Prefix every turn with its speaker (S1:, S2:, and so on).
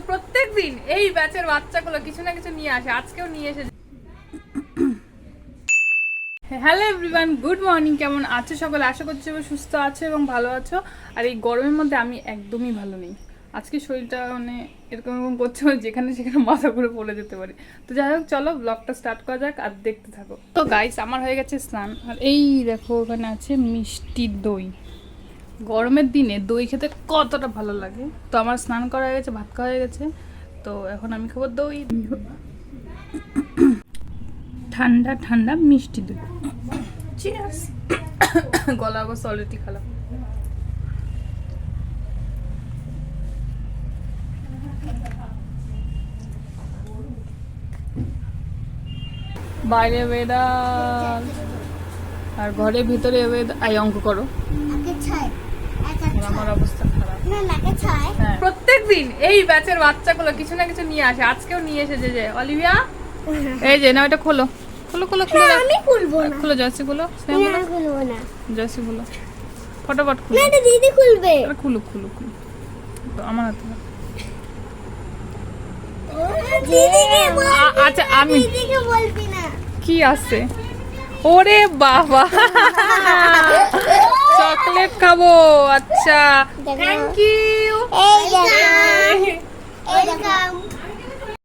S1: প্রত্যেকদিন এই ব্যাচের বাচ্চাগুলো কিছু না কিছু নিয়ে আসে, আজকেও নিয়ে এসেছে। Hello everyone, good morning. কেমন আছো সকলে? আশা করছি সবাই সুস্থ আছো এবং ভালো আছো। আর এই গরমের মধ্যে আমি একদমই ভালো নেই। আজকে শরীরটা মানে এরকম এরকম করছে, যেখানে সেখানে মাথা ঘুরে পড়ে যেতে পারি। তো যাই হোক, চলো ব্লগটা স্টার্ট করা যাক আর দেখতে থাকো। তো গাইস, আমার হয়ে গেছে স্নান। আর এই দেখো, ওখানে আছে মিষ্টি দই। গরমের দিনে দই খেতে কতটা ভালো লাগে। তো আমার স্নান করা হয়ে গেছে, ভাত খাওয়া হয়ে গেছে। তো এখন আমি খাবো দই, ঠান্ডা ঠান্ডা মিষ্টি দই। চিয়ার্স। গলা অবশ্য অলরেডি খারাপ। বাইরে ওয়েদার আর ঘরের ভিতরে ওয়েদার। আই অঙ্ক করো, আমার অবস্থা খারাপ। হ্যাঁ, প্রত্যেকদিন এই ব্যাচের বাচ্চাগুলো কিছু না কিছু নিয়ে আসে, আজকেও নিয়ে এসেছে। যে অলিভিয়া, এই যে না, এটা খোলো খোলো খোলো খোলো।
S2: আমি খুলবো না।
S1: খোলো জার্সি, খোলো
S2: না, খুলবো না।
S1: জার্সি, খোলো ফটাফট খুলো।
S2: না, এটা দিদি খুলবে।
S1: আরে খুলো খুলো খুলো। তো আমার হাতে দাও।
S2: দিদিকে বল।
S1: আচ্ছা, আমি
S2: দিদিকে বলবি না।
S1: কি আছে? ওরে বাবা, চকলেট খাবো। আচ্ছা, থ্যাংক ইউ।